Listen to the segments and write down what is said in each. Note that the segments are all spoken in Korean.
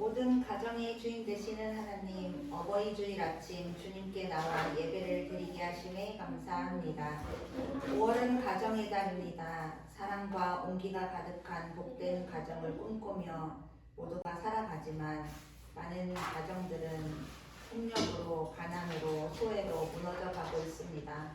모든 가정의 주인 되시는 하나님, 어버이 주일 아침 주님께 나와 예배를 드리게 하심에 감사합니다. 5월은 가정의 달입니다. 사랑과 온기가 가득한 복된 가정을 꿈꾸며 모두가 살아가지만 많은 가정들은 폭력으로, 가난으로, 소외로 무너져 가고 있습니다.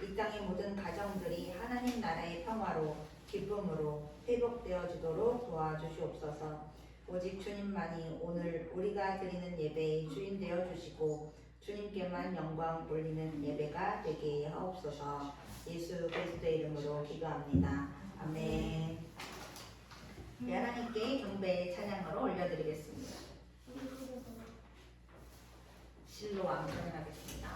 이 땅의 모든 가정들이 하나님 나라의 평화로, 기쁨으로 회복되어지도록 도와주시옵소서. 오직 주님만이 오늘 우리가 드리는 예배의 주인 되어 주시고 주님께만 영광 올리는 예배가 되게 하옵소서. 예수 그리스도의 이름으로 기도합니다. 아멘. 하나님께 경배 찬양으로 올려드리겠습니다. 실로암 찬양하겠습니다.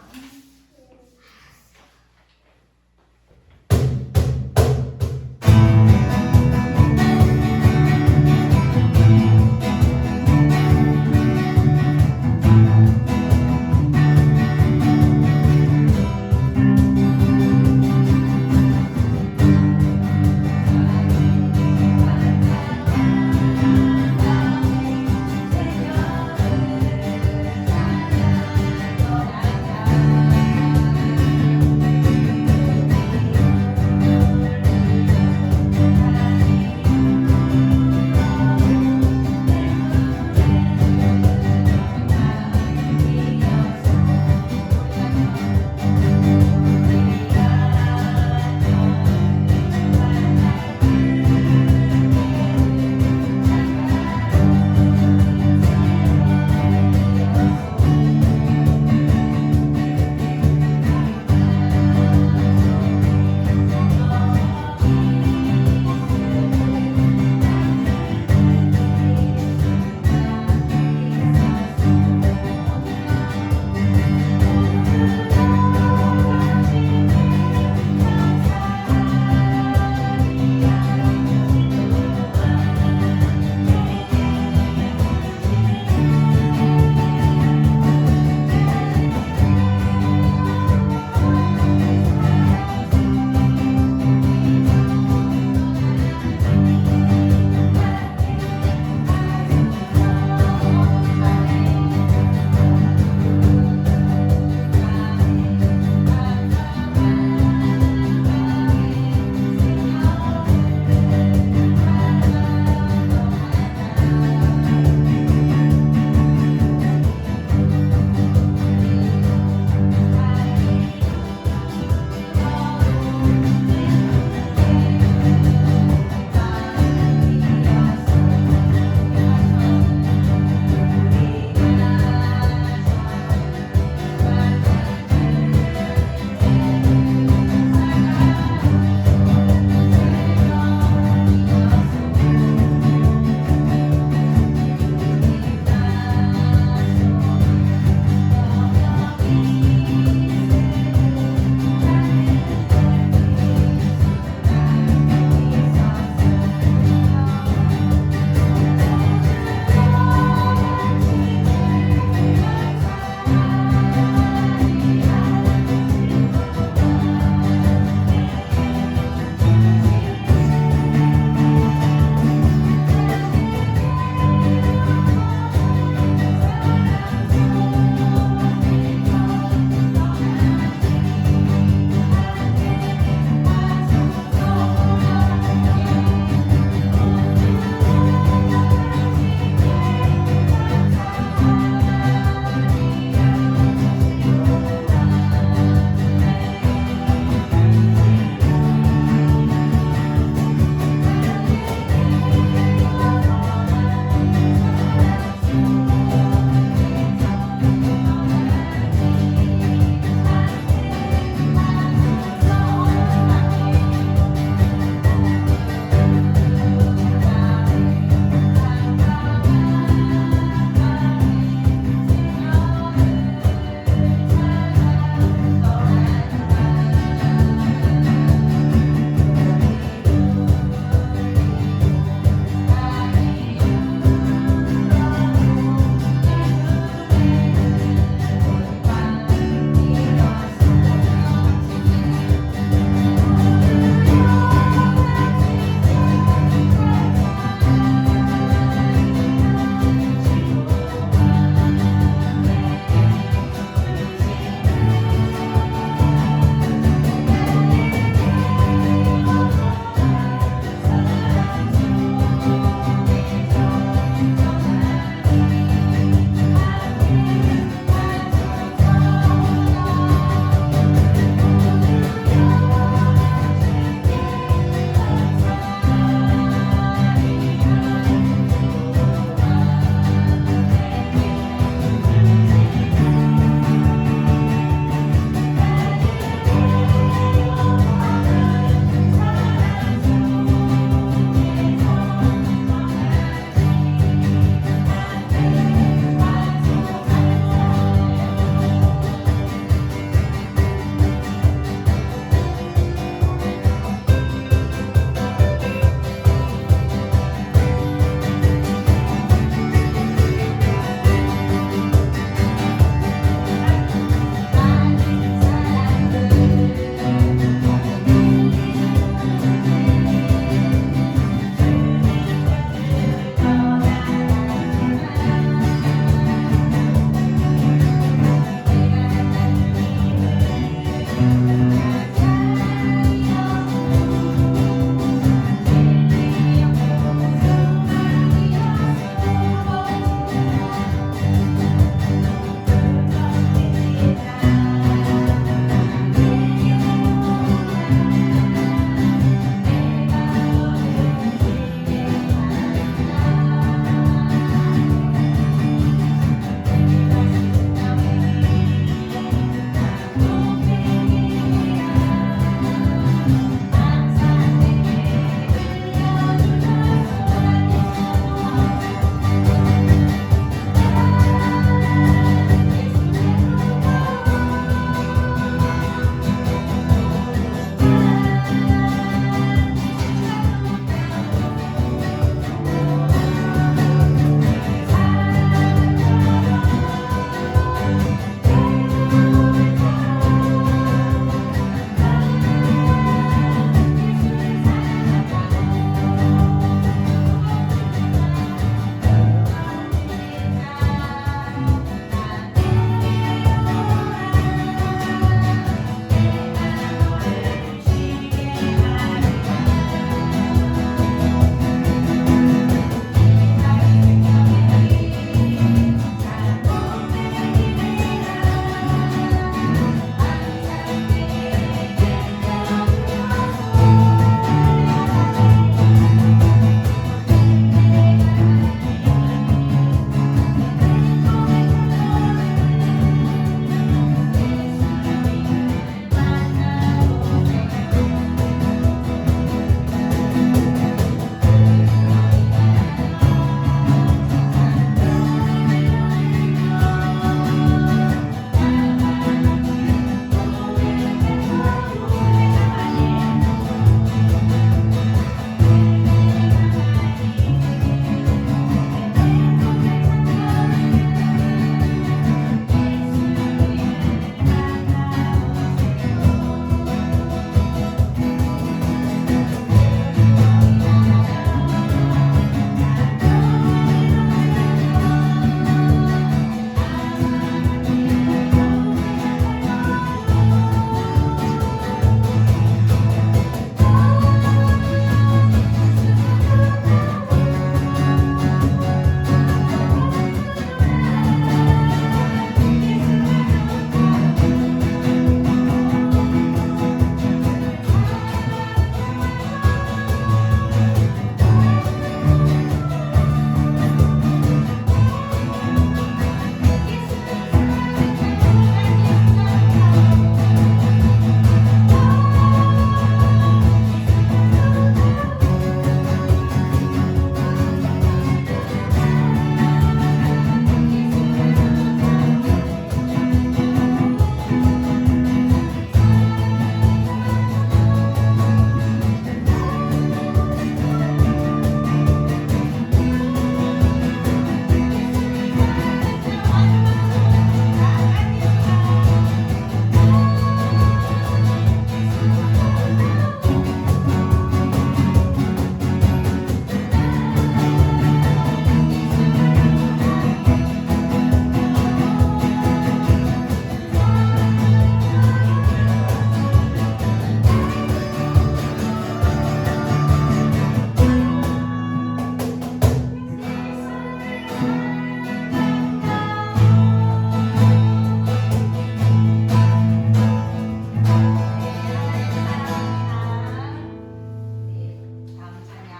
다음 찬양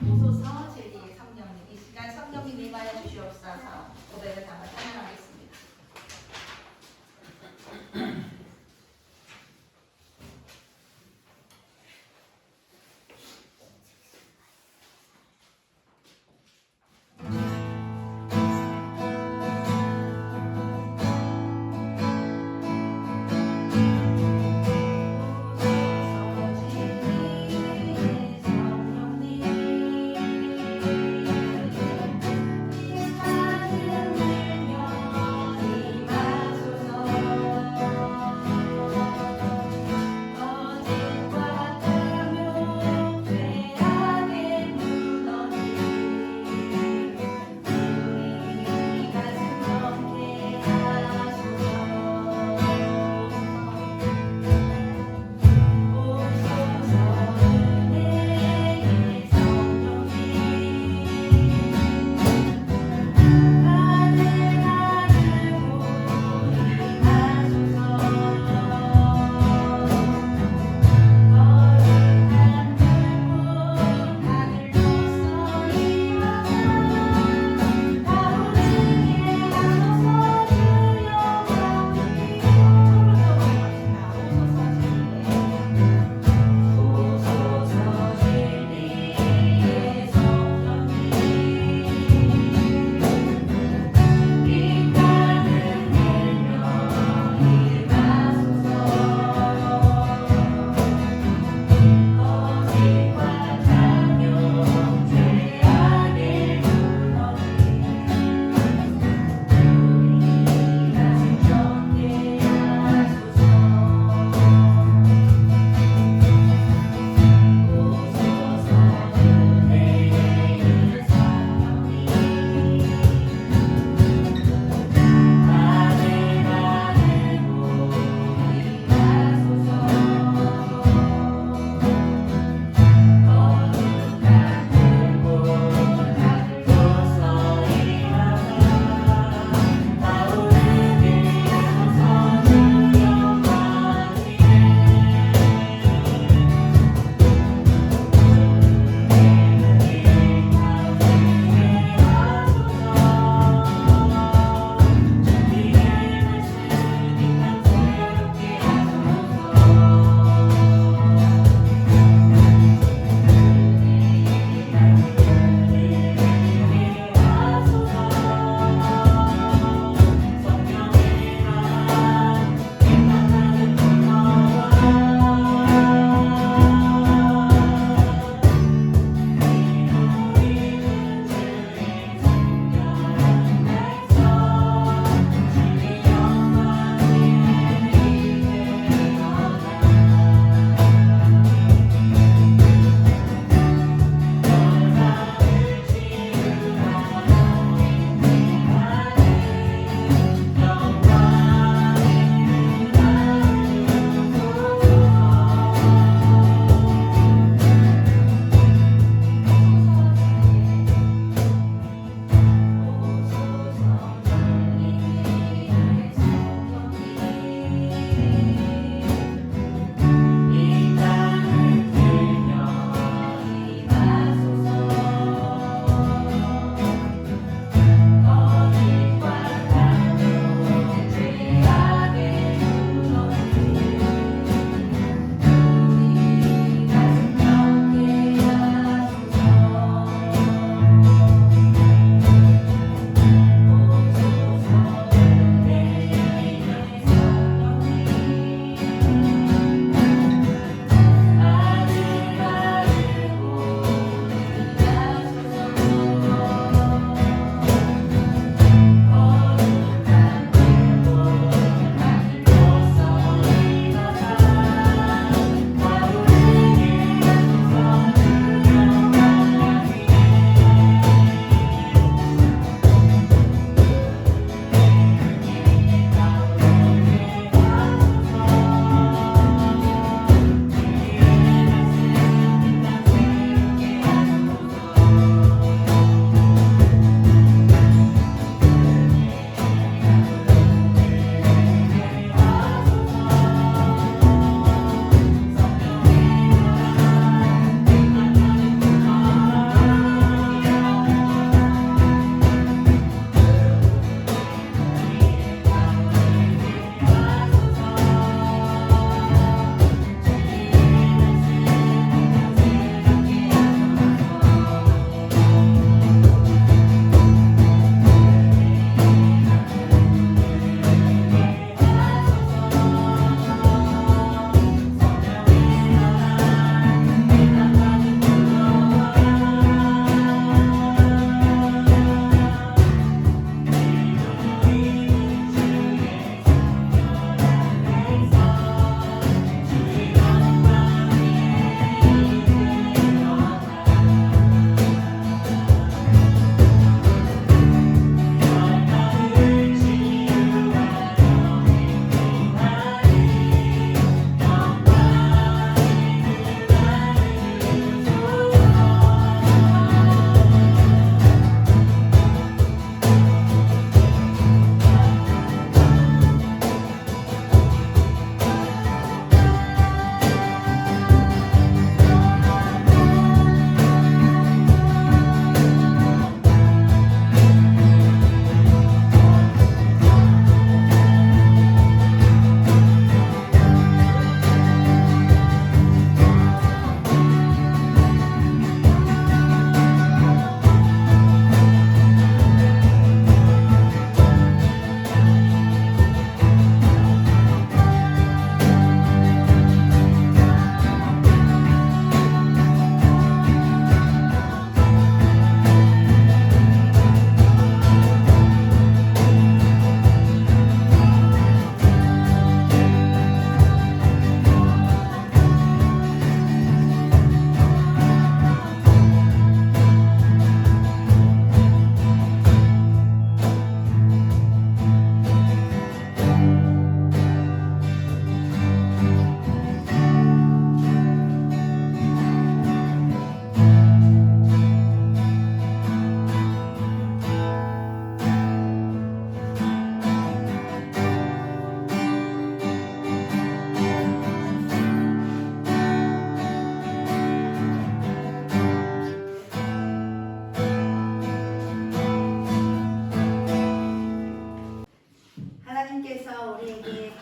오소서 제2의 성령님 이 시간 성령님 임하여 주시옵소서 고백을 담아 찬양하겠습니다. 이 하늘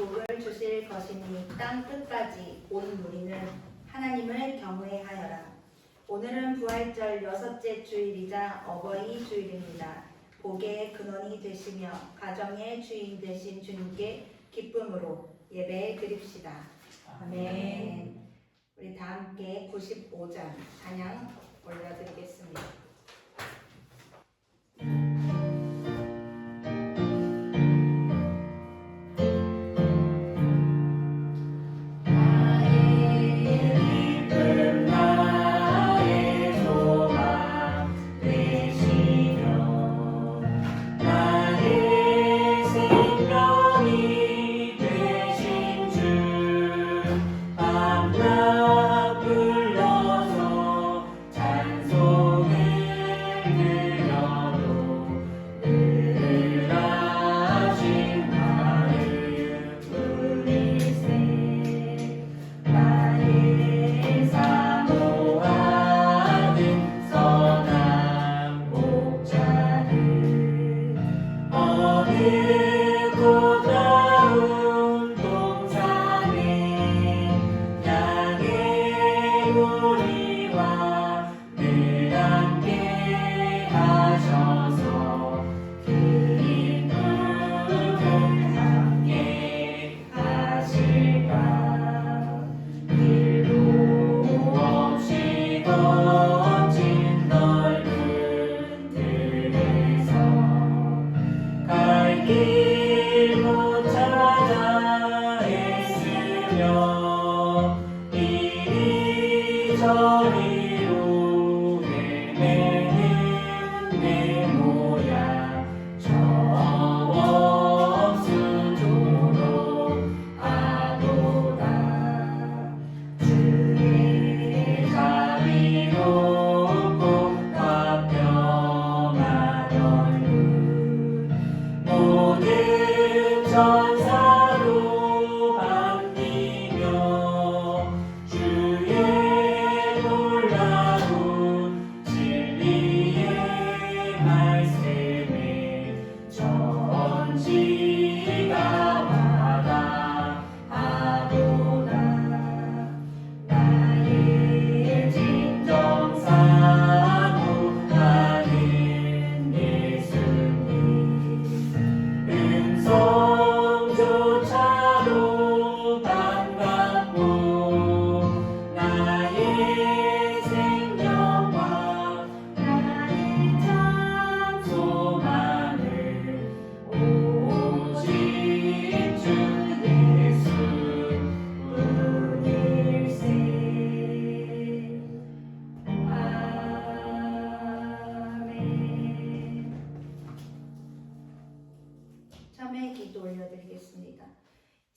복을 주실 것이니 땅 끝까지 온 무리는 하나님을 경외하여라. 오늘은 부활절 6째 주일이자 어버이 주일입니다. 복의 근원이 되시며 가정의 주인 되신 주님께 기쁨으로 예배 드립시다. 아멘. 우리 다 함께 95장 찬양 올려드리겠습니다.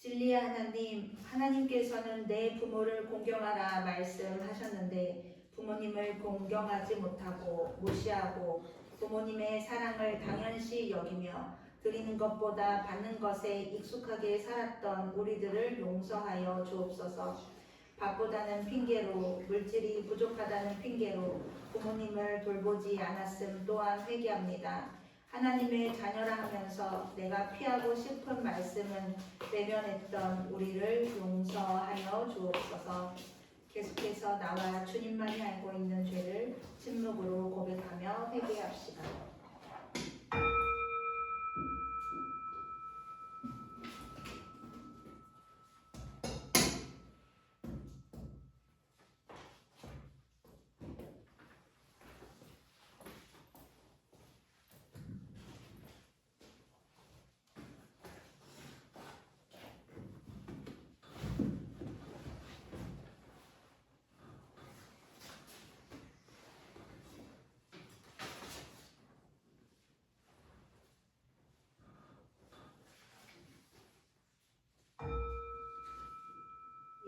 진리의 하나님, 하나님께서는 내 부모를 공경하라 말씀하셨는데 부모님을 공경하지 못하고 무시하고 부모님의 사랑을 당연시 여기며 드리는 것보다 받는 것에 익숙하게 살았던 우리들을 용서하여 주옵소서. 밥보다는 핑계로, 물질이 부족하다는 핑계로 부모님을 돌보지 않았음 또한 회개합니다. 하나님의 자녀라 하면서 내가 피하고 싶은 말씀은 외면했던 우리를 용서하여 주옵소서. 계속해서 나와 주님만이 알고 있는 죄를 침묵으로 고백하며 회개합시다.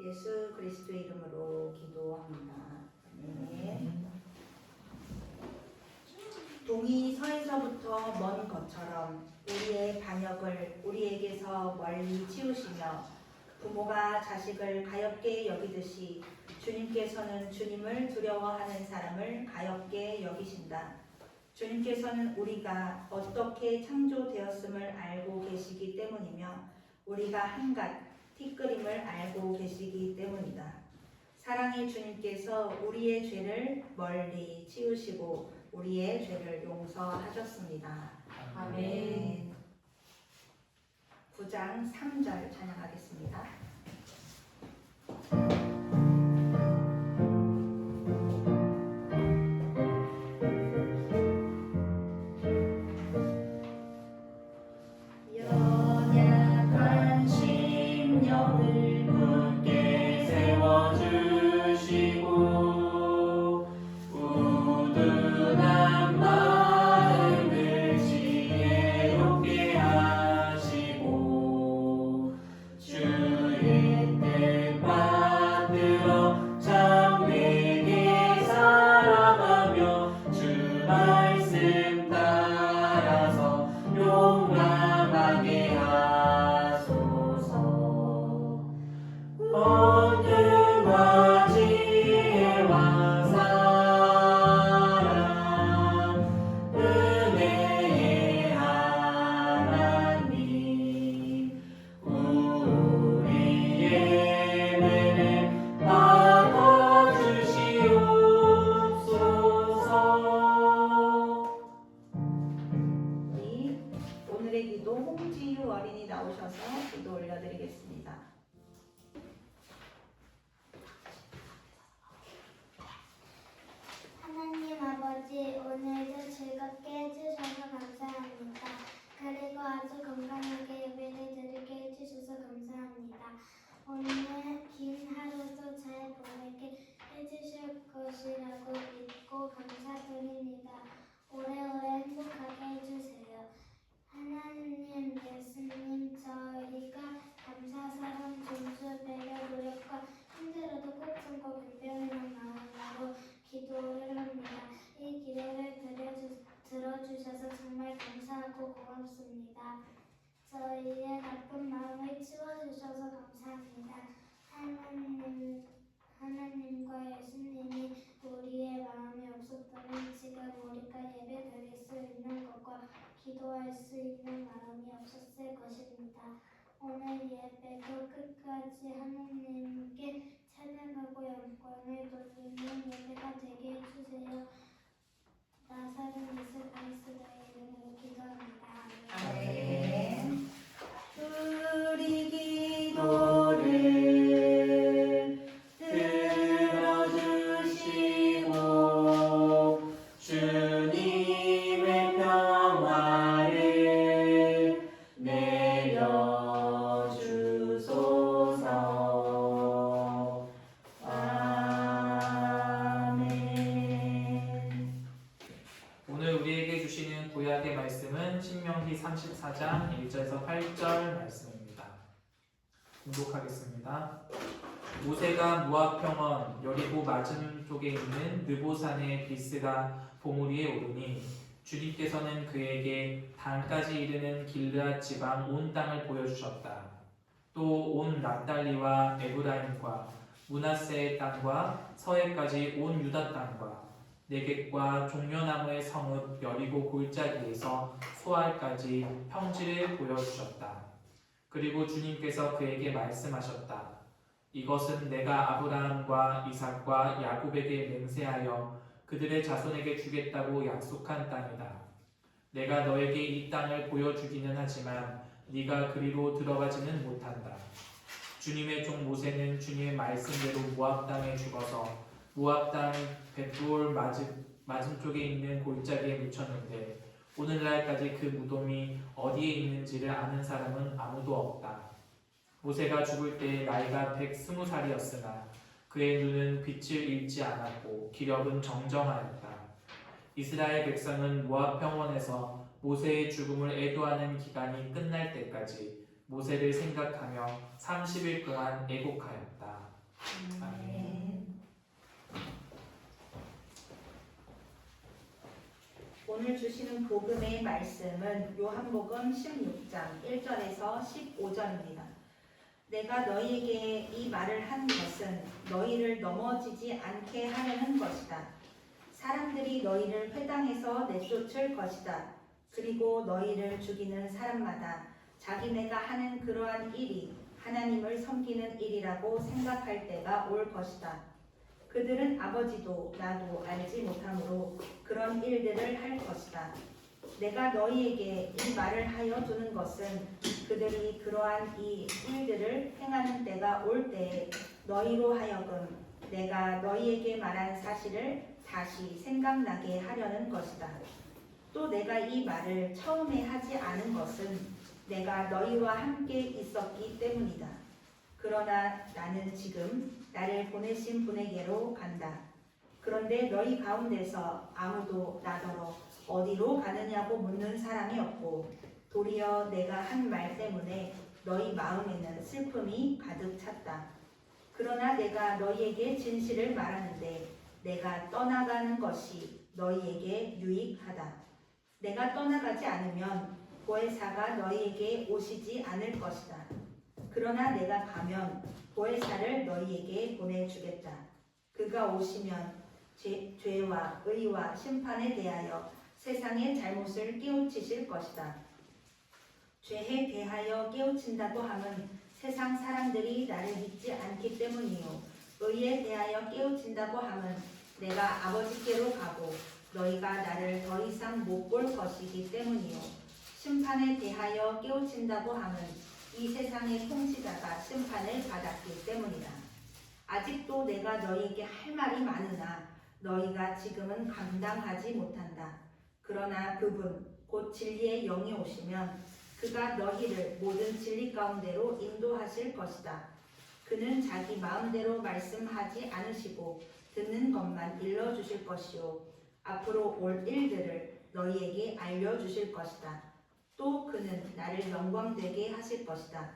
예수 그리스도의 이름으로 기도합니다. 아멘. 동이 서에서부터 먼 것처럼 우리의 반역을 우리에게서 멀리 치우시며 부모가 자식을 가엾게 여기듯이 주님께서는 주님을 두려워하는 사람을 가엾게 여기신다. 주님께서는 우리가 어떻게 창조되었음을 알고 계시기 때문이며 우리가 한갓 티끌임을 알고 계시기 때문이다. 사랑의 주님께서 우리의 죄를 멀리 치우시고 우리의 죄를 용서하셨습니다. 아멘. 9장 3절 찬양하겠습니다. 연약한 심령을 굳게 세워주시고 우둔한 마음을 지혜롭게 하시고 주의 뜻 받들어 참되게 살아가며 주 말씀 따라서 용감하게 하소서. 언능과 지혜와 사랑 은혜의 하나님 우리 예배를 받아주시옵소서. 오늘의 기도 홍지유 어린이 나오셔서 기도 올려드리겠습니다. 하나님 아버지, 오늘도 즐겁게 해주셔서 감사합니다. 그리고 아주 건강하게 예배를 드리게 해주셔서 감사합니다. 오늘 긴 하루도 잘 보내게 해주실 것이라고 믿고 감사드립니다. 오래오래 행복하게 해주세요. 하나님, 예수님, 저희가 감사, 사랑, 존수, 배려, 노력과 힘들어도 꼭 참고 불평이는 마음으로 기도를 합니다. 이 기도를 들어주셔서 정말 감사하고 고맙습니다. 저희의 나쁜 마음을 치워주셔서 감사합니다. 하나님과 예수님이 우리의 마음에 없었다면 지금 우리가 예배 드릴 수 있는 것과 기도할 수 있는 마음이 없었을 것입니다. 오늘 예배도 끝까지 하나님께 찬양하고 영광을 돌리는 예배가 되게 해주세요. 나사렛 예수 그리스도의 이름으로 기도합니다. 아멘. 우리 기도를 들어주시고 주님의 평화를 내려주소서. 아멘. 오늘 우리에게 주시는 구약의 말씀은 신명기 34장 1절에서 8절 말씀입니다. 공독하겠습니다. 모세가 모압 평원 여리고 맞은쪽에 있는 느보산의 비스가 보무리에 오르니 주님께서는 그에게 단까지 이르는 길르앗 지방 온 땅을 보여주셨다. 또 온 납달리와 에브라임과 므낫세의 땅과 서해까지 온 유다 땅과 네겝과 종려나무의 성읍 여리고 골짜기에서 소알까지 평지를 보여주셨다. 그리고 주님께서 그에게 말씀하셨다. 이것은 내가 아브라함과 이삭과 야곱에게 맹세하여 그들의 자손에게 주겠다고 약속한 땅이다. 내가 너에게 이 땅을 보여주기는 하지만 네가 그리로 들어가지는 못한다. 주님의 종 모세는 주님의 말씀대로 모압 땅에 죽어서 모압 땅 벳부올 맞은쪽에 있는 골짜기에 묻혔는데 오늘날까지 그 무덤이 어디에 있는지를 아는 사람은 아무도 없다. 모세가 죽을 때 나이가 120살이었으나 그의 눈은 빛을 잃지 않았고 기력은 정정하였다. 이스라엘 백성은 모압 평원에서 모세의 죽음을 애도하는 기간이 끝날 때까지 모세를 생각하며 30일 동안 애곡하였다. 아멘. 오늘 주시는 복음의 말씀은 요한복음 16장 1절에서 15절입니다. 내가 너희에게 이 말을 한 것은 너희를 넘어지지 않게 하려는 것이다. 사람들이 너희를 회당에서 내쫓을 것이다. 그리고 너희를 죽이는 사람마다 자기네가 하는 그러한 일이 하나님을 섬기는 일이라고 생각할 때가 올 것이다. 그들은 아버지도 나도 알지 못하므로 그런 일들을 할 것이다. 내가 너희에게 이 말을 하여 두는 것은 그들이 그러한 이 일들을 행하는 때가 올 때에 너희로 하여금 내가 너희에게 말한 사실을 다시 생각나게 하려는 것이다. 또 내가 이 말을 처음에 하지 않은 것은 내가 너희와 함께 있었기 때문이다. 그러나 나는 지금 나를 보내신 분에게로 간다. 그런데 너희 가운데서 아무도 나더러 어디로 가느냐고 묻는 사람이 없고 도리어 내가 한 말 때문에 너희 마음에는 슬픔이 가득 찼다. 그러나 내가 너희에게 진실을 말하는데 내가 떠나가는 것이 너희에게 유익하다. 내가 떠나가지 않으면 보혜사가 너희에게 오시지 않을 것이다. 그러나 내가 가면 보혜사를 너희에게 보내주겠다. 그가 오시면 죄와 의와 심판에 대하여 세상의 잘못을 깨우치실 것이다. 죄에 대하여 깨우친다고 함은 세상 사람들이 나를 믿지 않기 때문이요. 의에 대하여 깨우친다고 함은 내가 아버지께로 가고 너희가 나를 더 이상 못 볼 것이기 때문이요. 심판에 대하여 깨우친다고 함은 이 세상의 통치자가 심판을 받았기 때문이다. 아직도 내가 너희에게 할 말이 많으나 너희가 지금은 감당하지 못한다. 그러나 그분 곧 진리의 영이 오시면 그가 너희를 모든 진리 가운데로 인도하실 것이다. 그는 자기 마음대로 말씀하지 않으시고 듣는 것만 일러주실 것이요 앞으로 올 일들을 너희에게 알려주실 것이다. 또 그는 나를 영광되게 하실 것이다.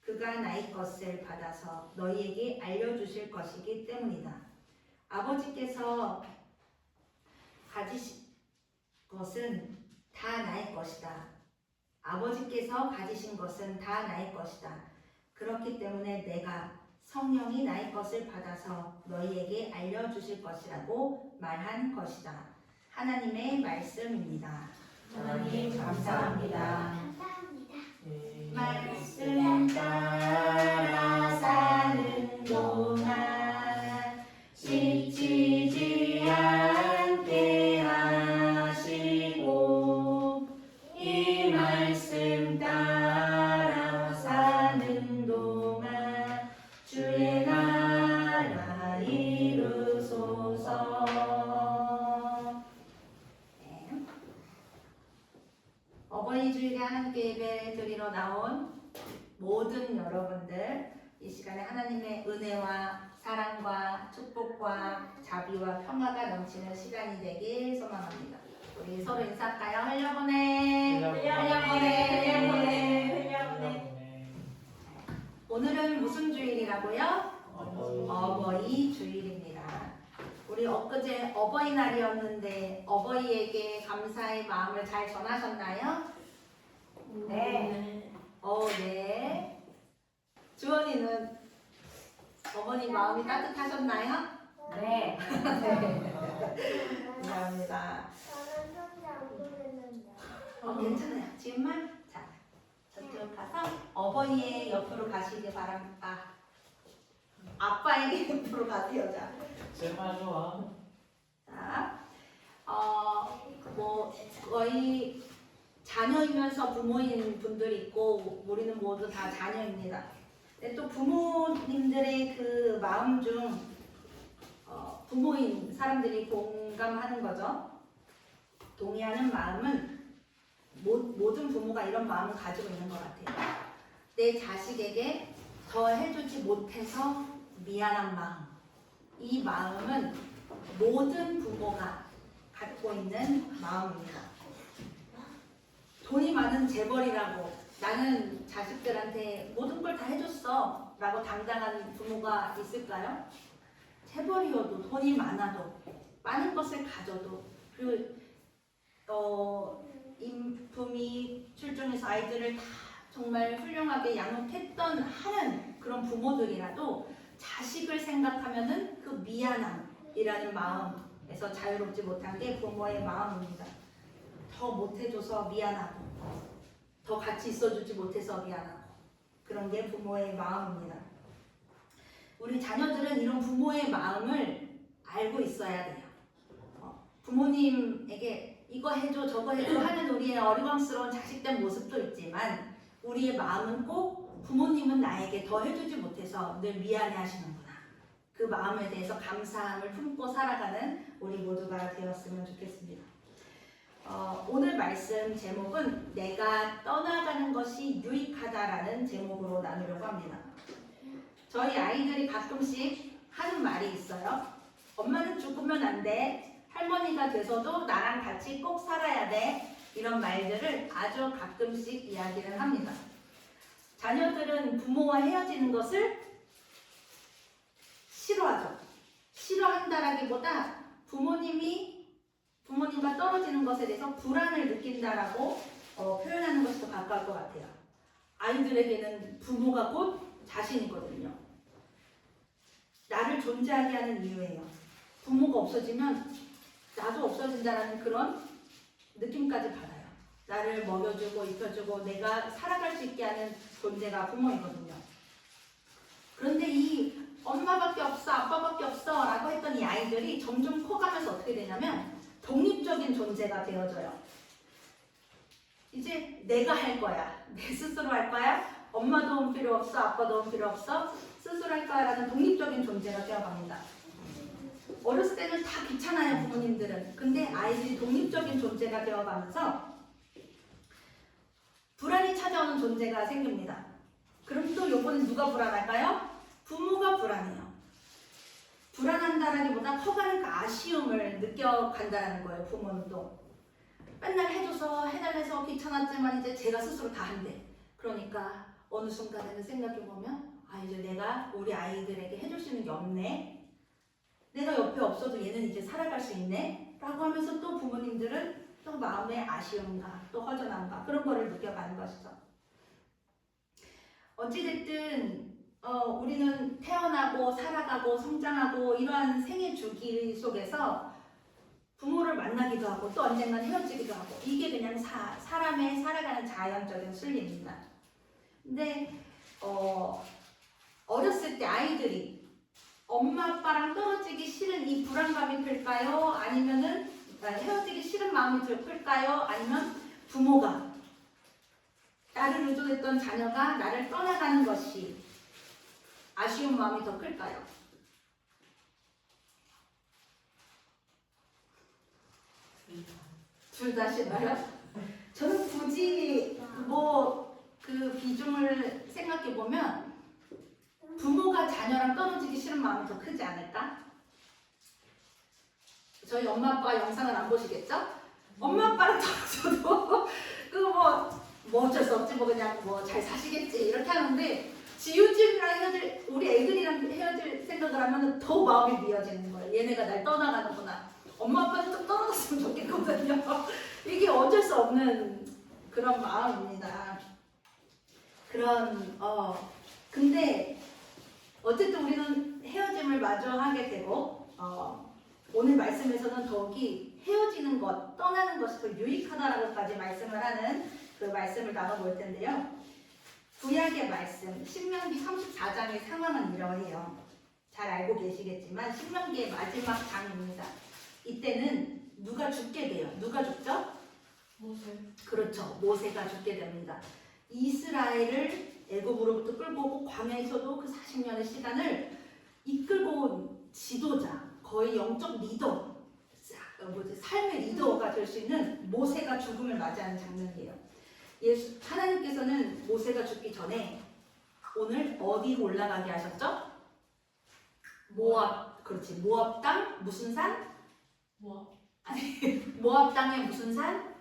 그가 나의 것을 받아서 너희에게 알려주실 것이기 때문이다. 아버지께서 가지신 것은 다 나의 것이다. 아버지께서 가지신 것은 다 나의 것이다. 그렇기 때문에 내가 성령이 나의 것을 받아서 너희에게 알려주실 것이라고 말한 것이다. 하나님의 말씀입니다. 하나님 감사합니다. 감사합니다. 말씀 따라 사는 동안 지치지 않게 하시고 이 말씀 따라 사는 동안 주의 나라 이루소서. 어버이 주일에 함께 예배 드리러 나온 모든 여러분들, 이 시간에 하나님의 은혜와 사랑과 축복과 자비와 평화가 넘치는 시간이 되길 소망합니다. 우리 서로 인사할까요? 흘려보내. 오늘은 무슨 주일이라고요? 어버이 주일입니다. 우리 엊그제 어버이날이었는데 어버이에게 감사의 마음을 잘 전하셨나요? 네. 네. 주원이는 어머니 마음이 따뜻하셨나요? 네. 감사합니다. 저는 혼자 안 보냈는데. 괜찮아요. 지금만 자 저쪽 가서 어버이의 옆으로 가시기 바랍니다. 아빠에게 옆으로 가세요. 자. 정말 좋아. 자, 거의 자녀이면서 부모인 분들이 있고 우리는 모두 다 자녀입니다. 근데 또 부모님들의 그 마음 중 부모인 사람들이 공감하는 거죠. 동의하는 마음은 모든 부모가 이런 마음을 가지고 있는 것 같아요. 내 자식에게 더 해주지 못해서 미안한 마음. 이 마음은 모든 부모가 갖고 있는 마음입니다. 돈이 많은 재벌이라고 나는 자식들한테 모든 걸 다 해줬어 라고 당당한 부모가 있을까요? 재벌이어도 돈이 많아도 많은 것을 가져도 그리고 인품이 출중해서 아이들을 다 정말 훌륭하게 양육했던 하는 그런 부모들이라도 자식을 생각하면은 그 미안함이라는 마음에서 자유롭지 못한 게 부모의 마음입니다. 더 못해줘서 미안하고 더 같이 있어주지 못해서 미안하고 그런 게 부모의 마음입니다. 우리 자녀들은 이런 부모의 마음을 알고 있어야 돼요. 부모님에게 이거 해줘 저거 해줘 하는 우리의 어리광스러운 자식된 모습도 있지만 우리의 마음은 꼭 부모님은 나에게 더 해주지 못해서 늘 미안해 하시는구나. 그 마음에 대해서 감사함을 품고 살아가는 우리 모두가 되었으면 좋겠습니다. 오늘 말씀 제목은 내가 떠나가는 것이 유익하다라는 제목으로 나누려고 합니다. 저희 아이들이 가끔씩 하는 말이 있어요. 엄마는 죽으면 안 돼. 할머니가 돼서도 나랑 같이 꼭 살아야 돼. 이런 말들을 아주 가끔씩 이야기를 합니다. 자녀들은 부모와 헤어지는 것을 싫어하죠. 싫어한다라기보다 부모님과 떨어지는 것에 대해서 불안을 느낀다라고 표현하는 것이 더 가까울 것 같아요. 아이들에게는 부모가 곧 자신이거든요. 나를 존재하게 하는 이유예요. 부모가 없어지면 나도 없어진다라는 그런 느낌까지 받아요. 나를 먹여주고 입혀주고 내가 살아갈 수 있게 하는 존재가 부모이거든요. 그런데 이 엄마밖에 없어 아빠밖에 없어 라고 했던 이 아이들이 점점 커가면서 어떻게 되냐면 독립적인 존재가 되어져요. 이제 내가 할 거야. 내 스스로 할 거야. 엄마 도움 필요 없어. 아빠 도움 필요 없어. 스스로 할 거야 라는 독립적인 존재가 되어갑니다. 어렸을 때는 다 귀찮아요, 부모님들은. 근데 아이들이 독립적인 존재가 되어가면서 불안이 찾아오는 존재가 생깁니다. 그럼 또 요번엔 누가 불안할까요? 부모가 불안해요. 불안한다라기보다 커가는 그 아쉬움을 느껴간다는 거예요, 부모는 또. 맨날 해줘서 해달래서 귀찮았지만 이제 제가 스스로 다 한대. 그러니까 어느 순간에는 생각해보면 이제 내가 우리 아이들에게 해줄 수 있는 게 없네. 내가 옆에 없어도 얘는 이제 살아갈 수 있네. 라고 하면서 또 부모님들은 또 마음의 아쉬움과 또 허전함과 그런 거를 느껴가는 것이죠. 어찌됐든 우리는 태어나고 살아가고 성장하고 이러한 생애 주기 속에서 부모를 만나기도 하고 또 언젠간 헤어지기도 하고 이게 그냥 사람의 살아가는 자연적인 순리입니다. 근데 어렸을 때 아이들이 엄마 아빠랑 떨어지기 싫은 이 불안감이 클까요? 아니면은 헤어지기 싫은 마음이 클까요? 아니면 부모가 나를 의존했던 자녀가 나를 떠나가는 것이 아쉬운 마음이 더 클까요? 둘 다 싫어요? 저는 굳이 그 비중을 생각해 보면 부모가 자녀랑 떨어지기 싫은 마음이 더 크지 않을까? 저희 엄마 아빠 영상을 안 보시겠죠? 엄마 아빠랑 떨어져도 뭐 어쩔 수 없지 그냥 잘 사시겠지 이렇게 하는데 지우집이랑 우리 애들이랑 헤어질 생각을 하면 더 마음이 미어지는 거예요. 얘네가 날 떠나가는구나. 엄마 아빠는 좀 떨어졌으면 좋겠거든요. 이게 어쩔 수 없는 그런 마음입니다. 근데 어쨌든 우리는 헤어짐을 마주 하게 되고 오늘 말씀에서는 더욱이 헤어지는 것, 떠나는 것이 더 유익하다라고까지 말씀을 하는 그 말씀을 나눠볼 텐데요. 구약의 말씀, 신명기 34장의 상황은 이러해요. 잘 알고 계시겠지만 신명기의 마지막 장입니다. 이때는 누가 죽게 돼요. 누가 죽죠? 모세. 그렇죠. 모세가 죽게 됩니다. 이스라엘을 애굽으로부터 끌고 오고 광야에서도 그 40년의 시간을 이끌고 온 지도자, 거의 영적 리더, 삶의 리더가 될 수 있는 모세가 죽음을 맞이하는 장면이에요. 하나님께서는 모세가 죽기 전에 오늘 어디로 올라가게 하셨죠? 모압, 그렇지. 모압 땅 무슨 산? 모압 땅의 무슨 산?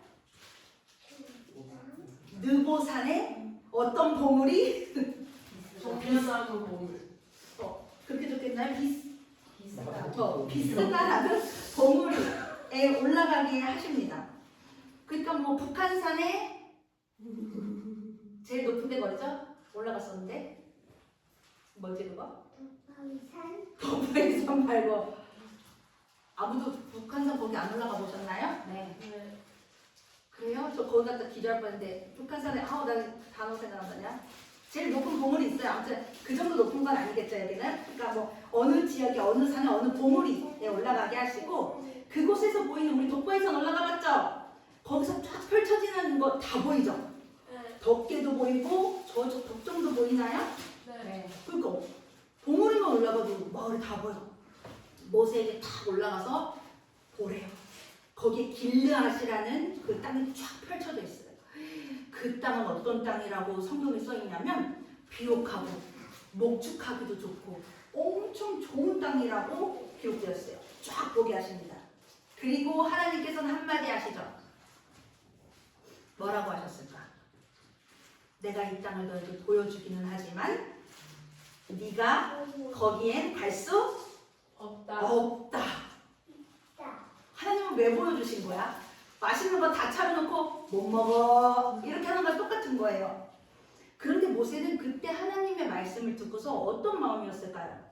느보산에 어떤 보물이? 비싸고 보물. 그렇게 적혀있나요? 비스가라는 보물에 올라가게 하십니다. 그러니까 북한산에 제일 높은 데가 어디죠? 올라갔었는데 뭐지 그거? 도파이산 말고 아무도 북한산 거기 안 올라가 보셨나요? 네. 그래요? 저 거기 갔다 기도할 뻔했는데 북한산에 나 단어 생각나냐? 제일 높은 보물이 있어요. 아무튼 그 정도 높은 건 아니겠죠 여기는. 그러니까 뭐 어느 지역에 어느 산에 어느 보물이 올라가게 하시고 그곳에서 보이는 우리 독보에선 올라가봤죠? 거기서 쫙 펼쳐지는 거 다 보이죠? 네. 덮개도 보이고 저쪽 덕정도 보이나요? 네. 그러니까 보물에만 올라가도 마을이 다 보여. 모세에게 탁 올라가서 보래요. 거기에 길르앗이라는 그 땅이 쫙 펼쳐져 있어요. 그 땅은 어떤 땅이라고 성경에 써 있냐면 비옥하고 목축하기도 좋고 엄청 좋은 땅이라고 기록되어 있어요. 쫙 보게 하십니다. 그리고 하나님께서는 한마디 하시죠. 뭐라고 하셨을까? 내가 이 땅을 너에게 보여주기는 하지만 네가 거기엔 갈 수 없다. 없다. 하나님은 왜 보여주신 거야? 맛있는 거 다 차려놓고 못 먹어 이렇게 하는 거 똑같은 거예요. 그런데 모세는 그때 하나님의 말씀을 듣고서 어떤 마음이었을까요?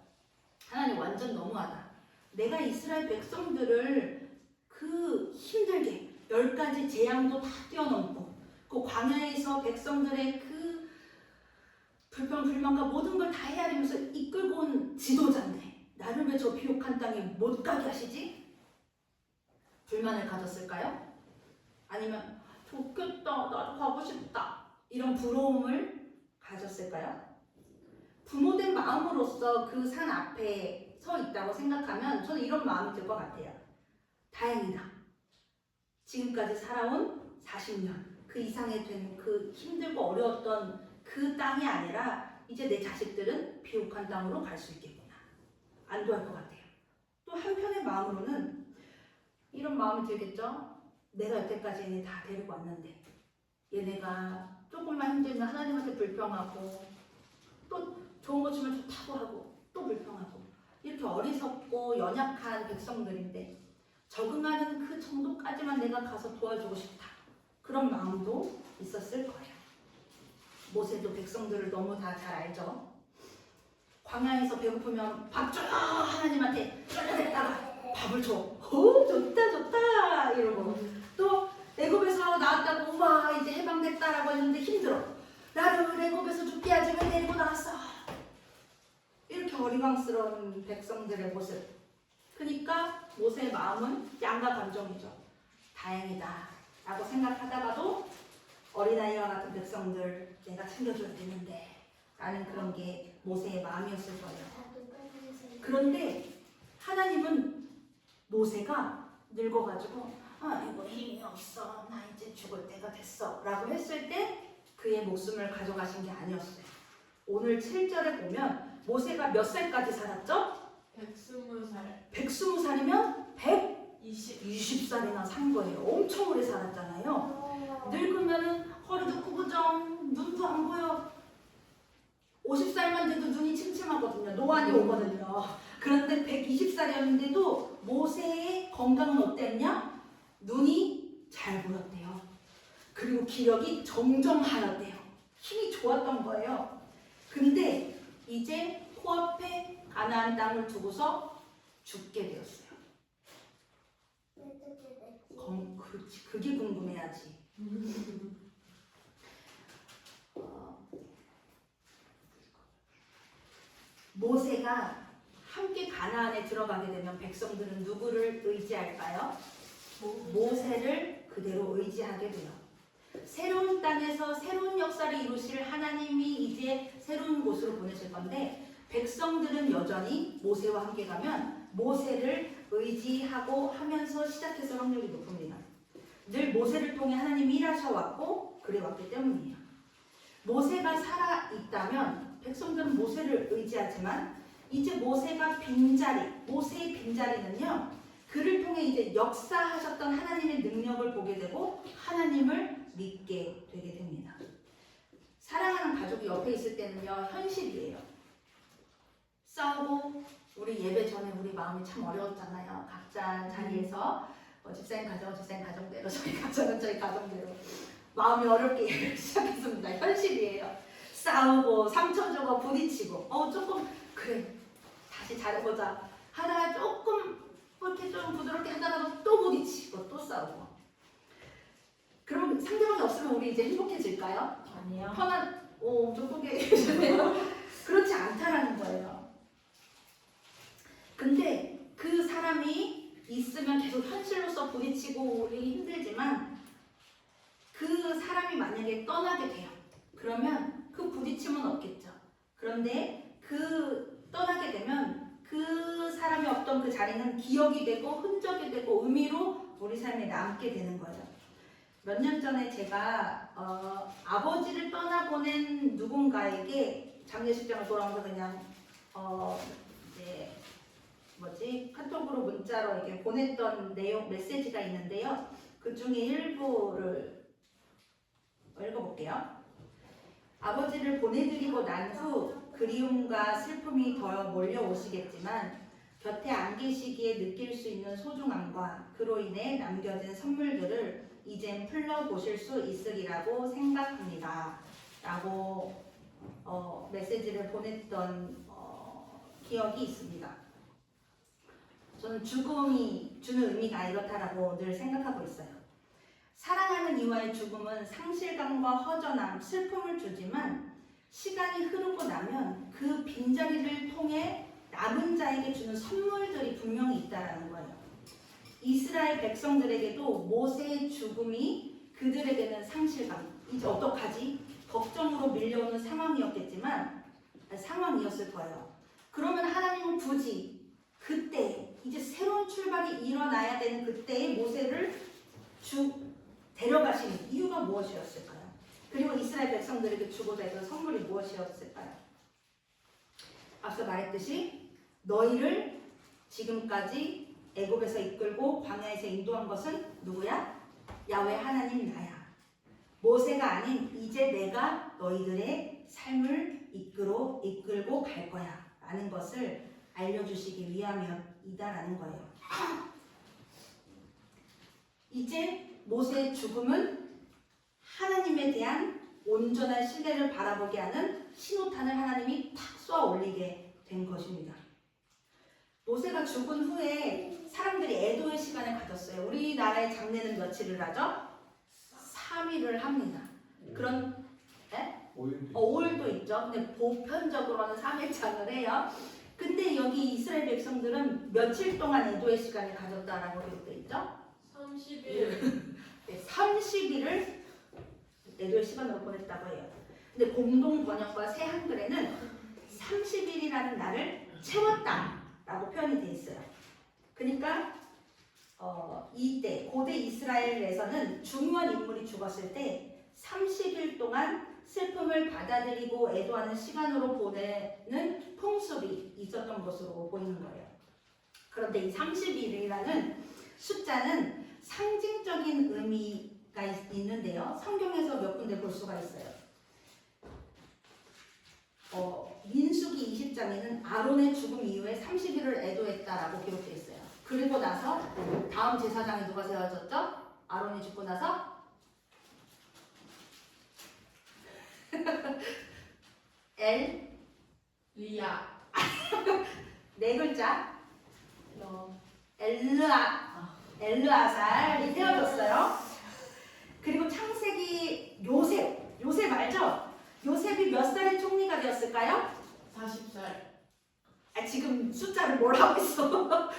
하나님 완전 너무하다. 내가 이스라엘 백성들을 그 힘들게 10가지 재앙도 다 뛰어넘고 그 광야에서 백성들의 그 불평불만과 모든 걸 다 헤아리면서 이끌고 온 지도자인데 나를 왜 저 비옥한 땅에 못 가게 하시지? 불만을 가졌을까요? 아니면 좋겠다 나도 가고 싶다 이런 부러움을 가졌을까요? 부모된 마음으로서 그 산 앞에 서 있다고 생각하면 저는 이런 마음이 들 것 같아요. 다행이다. 지금까지 살아온 40년 그 이상이 된 그 힘들고 어려웠던 그 땅이 아니라 이제 내 자식들은 비옥한 땅으로 갈 수 있겠구나. 안도할 것 같아요. 또 한편의 마음으로는 이런 마음이 들겠죠. 내가 여태까지 얘네 다 데리고 왔는데 얘네가 조금만 힘들면 하나님한테 불평하고 또 좋은 거 주면 좋다고 하고 또 불평하고 이렇게 어리석고 연약한 백성들인데 적응하는 그 정도까지만 내가 가서 도와주고 싶다. 그런 마음도 있었을 거예요. 모세도 백성들을 너무 다 잘 알죠. 광야에서 배고프면 밥 줘! 하나님한테 쫄라댔다가 밥을 줘. 오 좋다 좋다 이러고 또 애굽에서 나왔다고 우와 이제 해방됐다라고 했는데 힘들어. 나를 애굽에서 죽게 하지 왜 데리고 나왔어. 이렇게 어리광스러운 백성들의 모습. 그러니까 모세의 마음은 양가 감정이죠. 다행이다 라고 생각하다가도 어린아이와 같은 백성들 내가 챙겨줘야 되는데 라는 그런 게 모세의 마음이었을 거예요. 그런데 하나님은 모세가 늙어가지고 이거 힘이 없어 나 이제 죽을 때가 됐어 라고 했을 때 그의 목숨을 가져가신 게 아니었어요. 오늘 7절에 보면 모세가 몇 살까지 살았죠? 120살. 120살이면 120살이나 산 거예요. 엄청 오래 살았잖아요. 늙으면은 허리도 구부정 눈도 안 보여. 50살만 돼도 눈이 침침하거든요. 노안이 오거든요. 그런데 120살이었는데도 모세의 건강은 어땠냐? 눈이 잘 보였대요. 그리고 기력이 정정하였대요. 힘이 좋았던 거예요. 근데 이제 코앞에 가나안 땅을 두고서 죽게 되었어요. 그게 궁금해야지. 모세가 함께 가나안에 들어가게 되면 백성들은 누구를 의지할까요? 모세를 그대로 의지하게 돼요. 새로운 땅에서 새로운 역사를 이루실 하나님이 이제 새로운 곳으로 보내실 건데 백성들은 여전히 모세와 함께 가면 모세를 의지하고 하면서 시작해서 확률이 높습니다. 늘 모세를 통해 하나님이 일하셔왔고 그래왔기 때문이에요. 모세가 살아있다면 백성들은 모세를 의지하지만 이제 모세가 빈자리, 모세의 빈자리는요 그를 통해 이제 역사하셨던 하나님의 능력을 보게 되고 하나님을 믿게 되게 됩니다. 사랑하는 가족이 옆에 있을 때는요 현실이에요. 싸우고 우리 예배 전에 우리 마음이 참 어려웠잖아요. 각자 자리에서 집사님 가정은 집사님 가정대로 저희 가정은 저희 가정대로 마음이 어렵게 예배를 시작했습니다. 현실이에요. 싸우고 상처 주고 부딪히고 조금 그래 다시 잘해보자 하다가 조금 이렇게 좀 부드럽게 하다가도 또 부딪히고 또 싸우고 그럼 상대방이 없으면 우리 이제 행복해질까요? 아니요. 편한, 좀 포기해주세요. 그렇지 않다라는 거예요. 근데 그 사람이 있으면 계속 현실로서 부딪히고 우리 힘들지만 그 사람이 만약에 떠나게 돼요. 그러면 그 부딪힘은 없겠죠. 그런데 그 떠나게 되면 그 사람이 없던 그 자리는 기억이 되고 흔적이 되고 의미로 우리 삶에 남게 되는 거예요. 몇 년 전에 제가 아버지를 떠나보낸 누군가에게 장례식장을 돌아오면서 그냥 이제 카톡으로 문자로 이렇게 보냈던 내용 메시지가 있는데요. 그 중에 일부를 읽어볼게요. 아버지를 보내드리고 난 후 그리움과 슬픔이 더 몰려오시겠지만 곁에 안 계시기에 느낄 수 있는 소중함과 그로 인해 남겨진 선물들을 이젠 풀러보실 수 있으리라고 생각합니다. 라고 메시지를 보냈던 기억이 있습니다. 저는 죽음이 주는 의미가 이렇다라고 늘 생각하고 있어요. 사랑하는 이와의 죽음은 상실감과 허전함, 슬픔을 주지만 시간이 흐르고 나면 그 빈자리를 통해 남은 자에게 주는 선물들이 분명히 있다라는 거예요. 이스라엘 백성들에게도 모세의 죽음이 그들에게는 상실감, 이제 어떡하지? 걱정으로 밀려오는 상황이었을 거예요. 그러면 하나님은 굳이 그때 이제 새로운 출발이 일어나야 되는 그때에 모세를 데려가신 이유가 무엇이었을까요? 그리고 이스라엘 백성들에게 주고자 했던 선물이 무엇이었을까요? 앞서 말했듯이 너희를 지금까지 애굽에서 이끌고 광야에서 인도한 것은 누구야? 야훼 하나님 나야. 모세가 아닌 이제 내가 너희들의 삶을 이끌고 갈 거야 라는 것을 알려주시기 위함이다라는 거예요. 이제 모세의 죽음은 하나님에 대한 온전한 신뢰를 바라보게 하는 신호탄을 하나님이 탁 쏘아 올리게 된 것입니다. 모세가 죽은 후에 사람들이 애도의 시간을 가졌어요. 우리나라의 장례는 며칠을 하죠? 3일을 합니다. 그런 5일도 있죠. 근데 보편적으로는 3일장을 해요. 근데 여기 이스라엘 백성들은 며칠 동안 애도의 시간을 가졌다라고 기록되어 있죠? 30일. 30일을 애도의 시간으로 보냈다고 해요. 근데 공동 번역과 새 한글에는 30일이라는 날을 채웠다라고 표현이 되어 있어요. 그러니까 이때 고대 이스라엘에서는 중요한 인물이 죽었을 때 30일 동안 슬픔을 받아들이고 애도하는 시간으로 보내는 풍습이 있었던 것으로 보이는 거예요. 그런데 이 30일이라는 숫자는 상징적인 의미가 있는데요. 성경에서 몇 군데 볼 수가 있어요. 민수기 20장에는 아론의 죽음 이후에 30일을 애도했다라고 기록되어 있어요. 그리고 나서 다음 제사장이 누가 세워졌죠? 아론이 죽고 나서 리아. 네 글자 너. 엘르아살이 세워졌어요. 그리고 창세기 요셉 알죠? 요셉이 몇 살에 총리가 되었을까요? 40살. 지금 숫자를 뭘 하고 있어?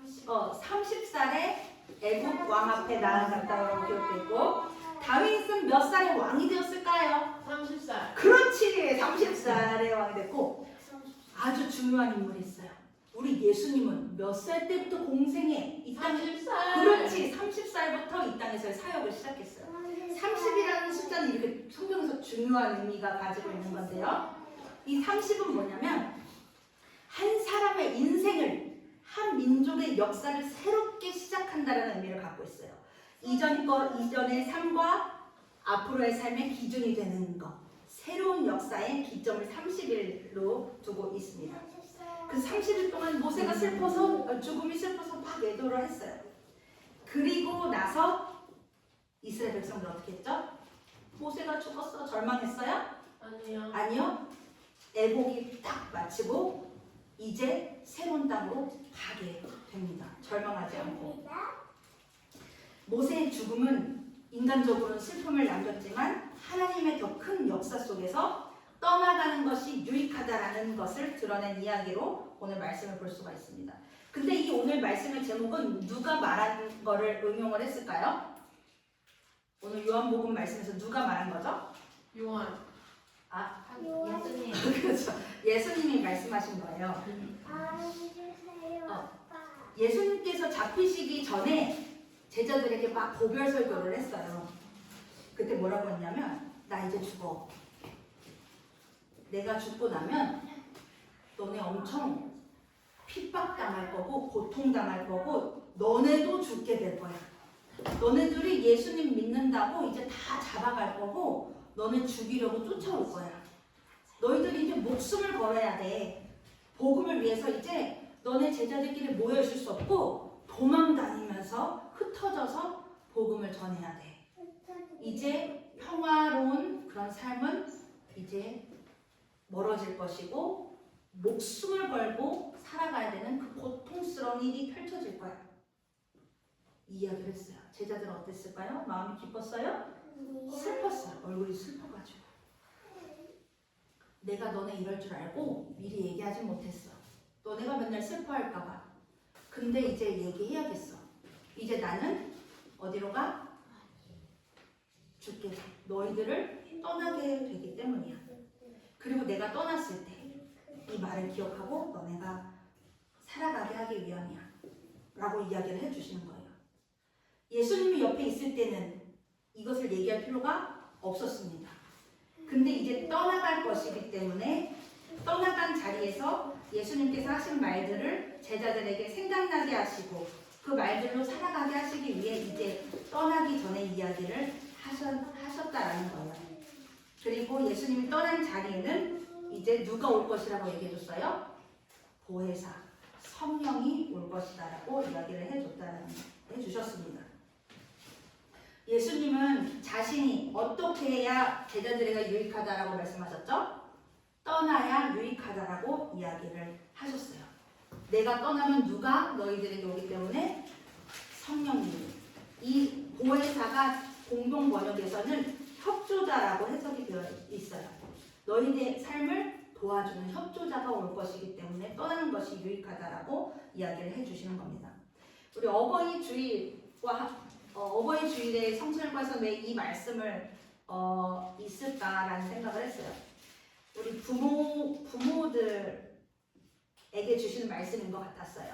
30. 30살에 애굽 왕 앞에 나아갔다고 기록되어 있고 다윗은 몇 살에 왕이 되었을까요? 30살. 그렇지, 30살에 왕이 됐고 아주 중요한 인물이 있어요. 우리 예수님은 몇 살 때부터 공생에 이 땅에 30살. 그렇지, 30살부터 이 땅에서의 사역을 시작했어요. 30이라는 숫자는 이렇게 성경에서 중요한 의미가 가지고 있는 건데요. 이 30은 뭐냐면 한 사람의 인생을, 한 민족의 역사를 새롭게 시작한다는 의미를 갖고 있어요. 이전의 삶과 앞으로의 삶의 기준이 되는 것, 새로운 역사의 기점을 30일로 두고 있습니다. 그 30일 동안 모세가 죽음이 슬퍼서 막 애도를 했어요. 그리고 나서 이스라엘 백성들 어떻게 했죠? 모세가 죽었어, 절망했어요? 아니요. 애복이 딱 마치고 이제 새로운 땅으로 가게 됩니다. 절망하지 않고. 모세의 죽음은 인간적으로는 슬픔을 남겼지만 하나님의 더 큰 역사 속에서 떠나가는 것이 유익하다라는 것을 드러낸 이야기로 오늘 말씀을 볼 수가 있습니다. 근데 이 오늘 말씀의 제목은 누가 말한 거를 응용을 했을까요? 오늘 요한복음 말씀에서 누가 말한 거죠? 요한. 아, 예수님. 그렇죠. 예수님이 말씀하신 거예요. 알려주세요, 아빠. 예수님께서 잡히시기 전에 제자들에게 막 고별 설교를 했어요. 그때 뭐라고 했냐면 나 이제 죽어. 내가 죽고 나면 너네 엄청 핍박당할 거고 고통당할 거고 너네도 죽게 될 거야. 너네들이 예수님 믿는다고 이제 다 잡아갈 거고 너네 죽이려고 쫓아올 거야. 너희들이 이제 목숨을 걸어야 돼. 복음을 위해서 이제 너네 제자들끼리 모여 있을 수 없고 도망 다니면서 흩어져서 복음을 전해야 돼. 이제 평화로운 그런 삶은 이제 멀어질 것이고 목숨을 걸고 살아가야 되는 그 고통스러운 일이 펼쳐질 거야. 이 이야기를 했어요. 제자들은 어땠을까요? 마음이 기뻤어요? 슬펐어요. 얼굴이 슬퍼가지고. 내가 너네 이럴 줄 알고 미리 얘기하지 못했어. 너네가 맨날 슬퍼할까봐. 근데 이제 얘기해야겠어. 이제 나는 어디로 가? 죽게 돼. 너희들을 떠나게 되기 때문이야. 그리고 내가 떠났을 때 이 말을 기억하고 너네가 살아가게 하기 위함이야. 라고 이야기를 해주시는 거예요. 예수님이 옆에 있을 때는 이것을 얘기할 필요가 없었습니다. 근데 이제 떠나갈 것이기 때문에 떠나간 자리에서 예수님께서 하신 말들을 제자들에게 생각나게 하시고 그 말들로 살아가게 하시기 위해 이제 떠나기 전에 이야기를 하셨다라는 거예요. 그리고 예수님이 떠난 자리에는 이제 누가 올 것이라고 얘기해 줬어요? 보혜사, 성령이 올 것이다라고 이야기를 해주셨습니다. 예수님은 자신이 어떻게 해야 제자들에게 유익하다라고 말씀하셨죠? 떠나야 유익하다라고 이야기를 하셨어요. 내가 떠나면 누가 너희들에게 오기 때문에 성령님. 이 보혜사가 공동 번역에서는 협조자라고 해석이 되어 있어요. 너희의 삶을 도와주는 협조자가 올 것이기 때문에 떠나는 것이 유익하다라고 이야기를 해주시는 겁니다. 우리 어버이 주일에 성철과에서 왜 이 말씀을 있을까라는 생각을 했어요. 우리 부모들에게 주시는 말씀인 것 같았어요.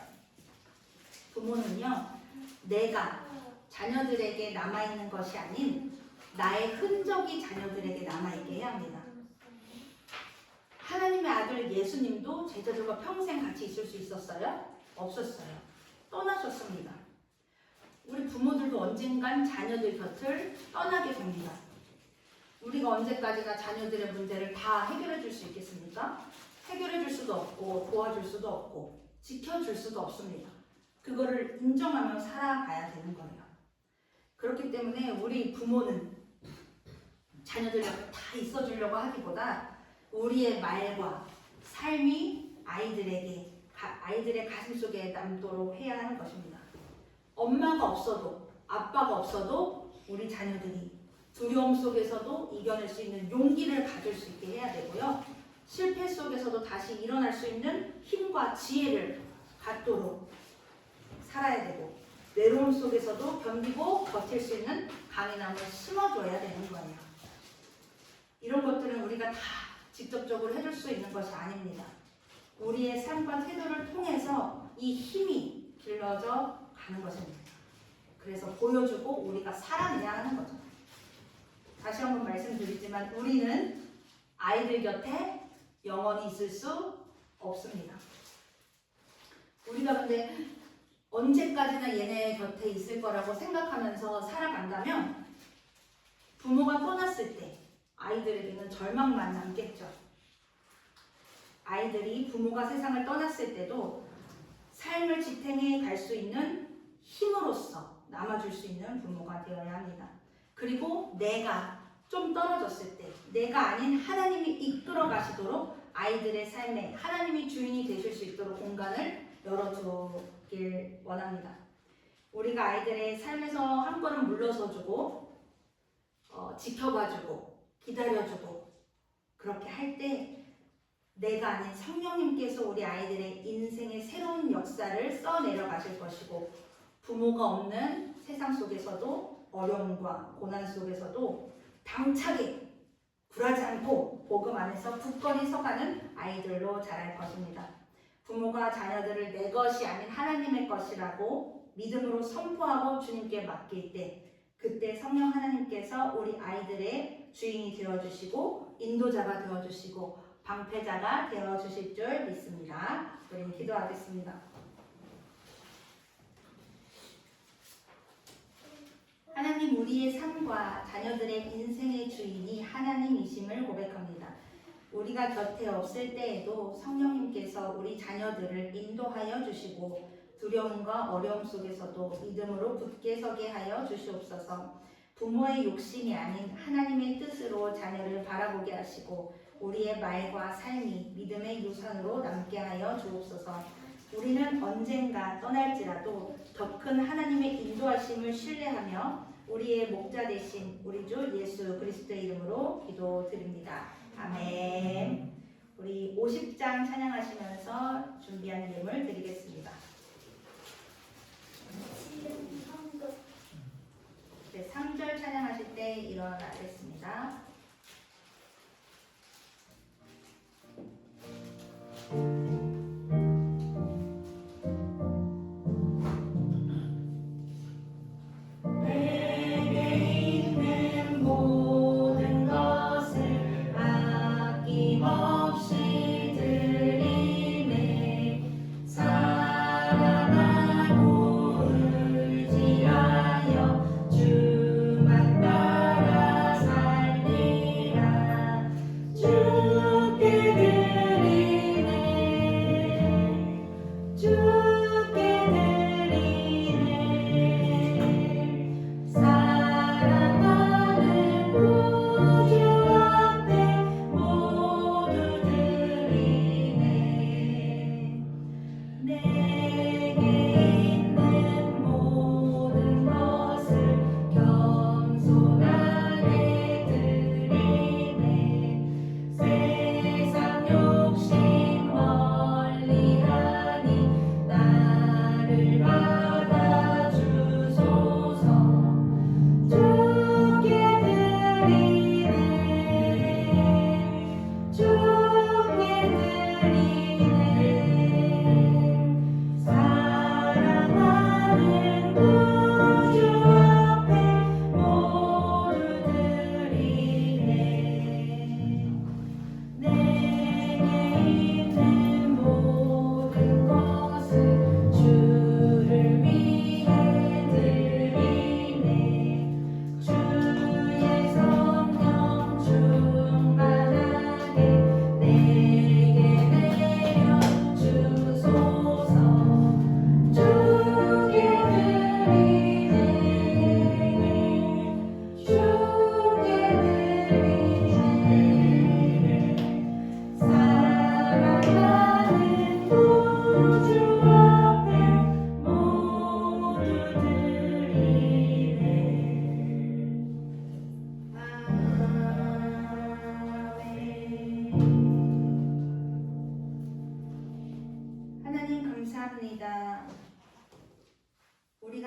부모는요, 내가 자녀들에게 남아있는 것이 아닌 나의 흔적이 자녀들에게 남아있게 해야 합니다. 하나님의 아들 예수님도 제자들과 평생 같이 있을 수 있었어요? 없었어요. 떠나셨습니다. 우리 부모들도 언젠간 자녀들 곁을 떠나게 됩니다. 우리가 언제까지나 자녀들의 문제를 다 해결해 줄 수 있겠습니까? 해결해 줄 수도 없고 도와줄 수도 없고 지켜줄 수도 없습니다. 그거를 인정하며 살아가야 되는 거예요. 그렇기 때문에 우리 부모는 자녀들 곁에 다 있어주려고 하기보다 우리의 말과 삶이 아이들의 가슴 속에 남도록 해야 하는 것입니다. 엄마가 없어도 아빠가 없어도 우리 자녀들이 두려움 속에서도 이겨낼 수 있는 용기를 가질 수 있게 해야 되고요. 실패 속에서도 다시 일어날 수 있는 힘과 지혜를 갖도록 살아야 되고 외로움 속에서도 견디고 버틸 수 있는 강인함을 심어줘야 되는 거예요. 이런 것들은 우리가 다 직접적으로 해줄 수 있는 것이 아닙니다. 우리의 삶과 태도를 통해서 이 힘이 길러져 가는 것입니다. 그래서 보여주고 우리가 살아내야 하는 거죠. 다시 한번 말씀드리지만 우리는 아이들 곁에 영원히 있을 수 없습니다. 우리가 근데 언제까지나 얘네 곁에 있을 거라고 생각하면서 살아간다면 부모가 떠났을 때 아이들에게는 절망만 남겠죠. 아이들이 부모가 세상을 떠났을 때도 삶을 지탱해 갈 수 있는 힘으로서 남아줄 수 있는 부모가 되어야 합니다. 그리고 내가 좀 떨어졌을 때 내가 아닌 하나님이 이끌어 가시도록 아이들의 삶에 하나님이 주인이 되실 수 있도록 공간을 열어주길 원합니다. 우리가 아이들의 삶에서 한 걸음 물러서 주고 지켜봐주고 기다려주고 그렇게 할 때 내가 아닌 성령님께서 우리 아이들의 인생의 새로운 역사를 써내려 가실 것이고 부모가 없는 세상 속에서도 어려움과 고난 속에서도 당차게 굴하지 않고 복음 안에서 굳건히 서가는 아이들로 자랄 것입니다. 부모가 자녀들을 내 것이 아닌 하나님의 것이라고 믿음으로 선포하고 주님께 맡길 때 그때 성령 하나님께서 우리 아이들의 주인이 되어주시고 인도자가 되어주시고 방패자가 되어주실 줄 믿습니다. 우리는 기도하겠습니다. 하나님, 우리의 삶과 자녀들의 인생의 주인이 하나님이심을 고백합니다. 우리가 곁에 없을 때에도 성령님께서 우리 자녀들을 인도하여 주시고 두려움과 어려움 속에서도 믿음으로 굳게 서게 하여 주시옵소서. 부모의 욕심이 아닌 하나님의 뜻으로 자녀를 바라보게 하시고 우리의 말과 삶이 믿음의 유산으로 남게 하여 주옵소서. 우리는 언젠가 떠날지라도 더 큰 하나님의 인도하심을 신뢰하며 우리의 목자 되신 우리 주 예수 그리스도의 이름으로 기도드립니다. 아멘. 우리 50장 찬양하시면서 준비한 예물 드리겠습니다. 네, 3절 찬양하실 때 일어나겠습니다.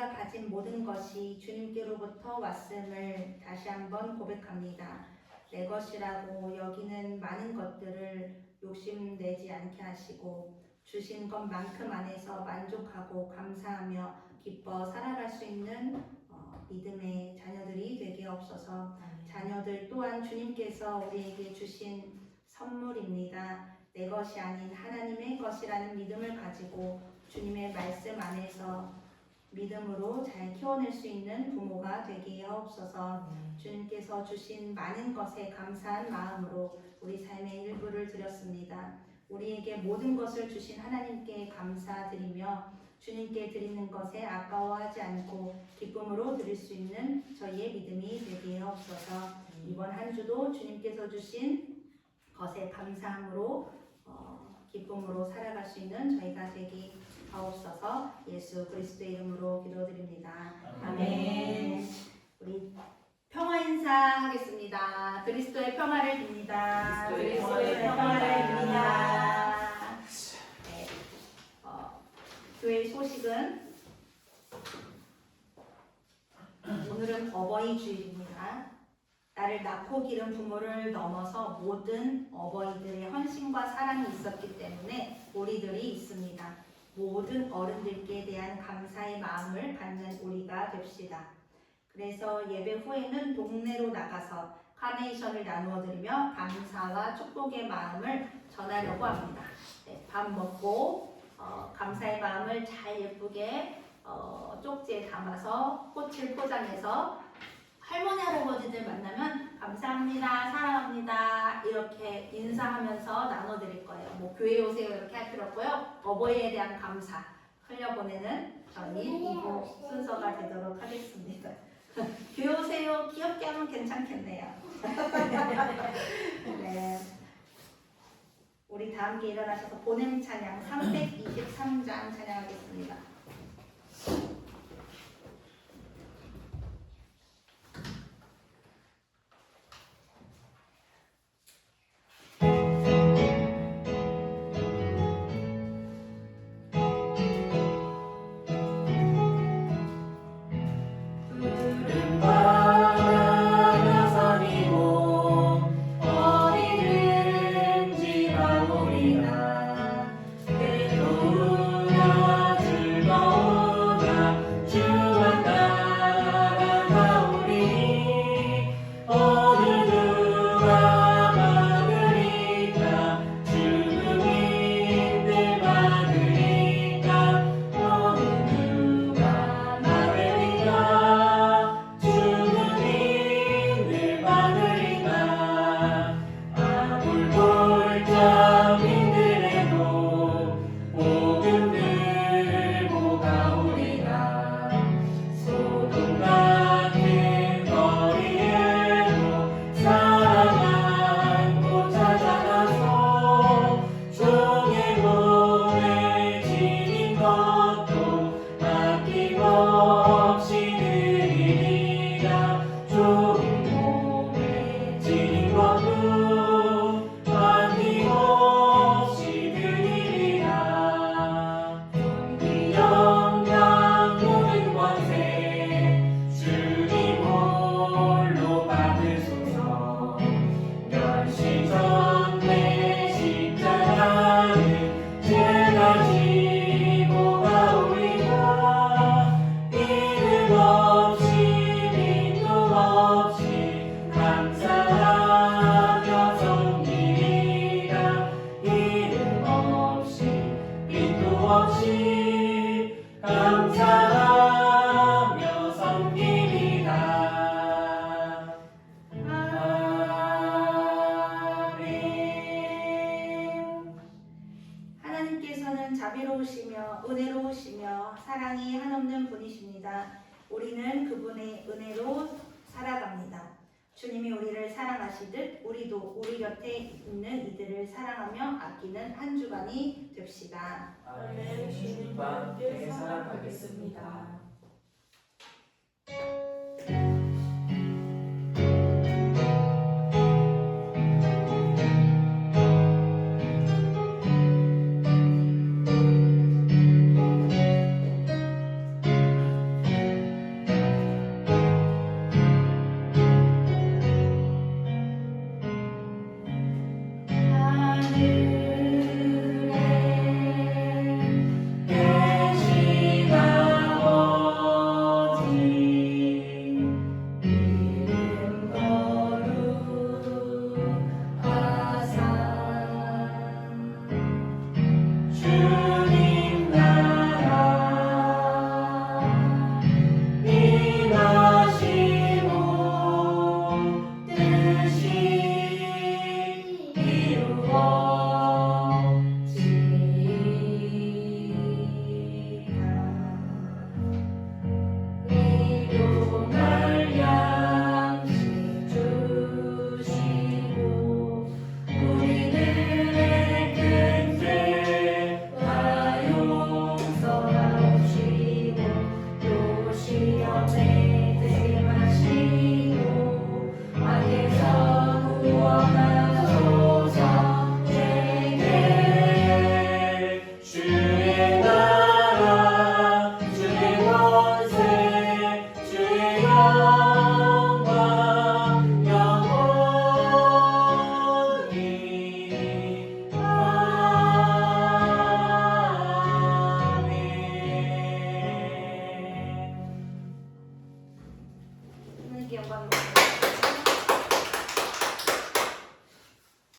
우리가 가진 모든 것이 주님께로부터 왔음을 다시 한번 고백합니다. 내 것이라고 여기는 많은 것들을 욕심내지 않게 하시고 주신 것만큼 안에서 만족하고 감사하며 기뻐 살아갈 수 있는 믿음의 자녀들이 되게 없어서 자녀들 또한 주님께서 우리에게 주신 선물입니다. 내 것이 아닌 하나님의 것이라는 믿음을 가지고 주님의 말씀 안에서 믿음으로 잘 키워낼 수 있는 부모가 되게 하옵소서. 주님께서 주신 많은 것에 감사한 마음으로 우리 삶의 일부를 드렸습니다. 우리에게 모든 것을 주신 하나님께 감사드리며 주님께 드리는 것에 아까워하지 않고 기쁨으로 드릴 수 있는 저희의 믿음이 되게 하옵소서. 이번 한 주도 주님께서 주신 것에 감사함으로 기쁨으로 살아갈 수 있는 저희가 되게 하옵소서. 예수 그리스도의 이름으로 기도드립니다. 아멘. 우리 평화 인사하겠습니다. 그리스도의 평화를 빕니다. 그리스도의 평화를 평화를 빕니다. 네. 교회 소식은 오늘은 어버이 주일입니다. 나를 낳고 기른 부모를 넘어서 모든 어버이들의 헌신과 사랑이 있었기 때문에 우리들이 있습니다. 모든 어른들께 대한 감사의 마음을 갖는 우리가 됩시다. 그래서 예배 후에는 동네로 나가서 카네이션을 나누어 드리며 감사와 축복의 마음을 전하려고 합니다. 네, 밥 먹고 감사의 마음을 잘 예쁘게 쪽지에 담아서 꽃을 포장해서 할머니 할아버지들 만나면 감사합니다, 사랑합니다 이렇게 인사하면서 나눠드릴 거예요. 뭐 교회 오세요 이렇게 할 필요 없고요. 어버이에 대한 감사 흘려보내는 저희 2부 순서가 되도록 하겠습니다. 교회 오세요 귀엽게 하면 괜찮겠네요. 네. 우리 다 함께 일어나셔서 보냄 찬양 323장 찬양하겠습니다. 자비로우시며 은혜로우시며 사랑이 한없는 분이십니다. 우리는 그분의 은혜로 살아갑니다. 주님이 우리를 사랑하시듯 우리도 우리 곁에 있는 이들을 사랑하며 아끼는 한 주간이 됩시다. 아멘. 주님과 함께 살아가겠습니다. 하늘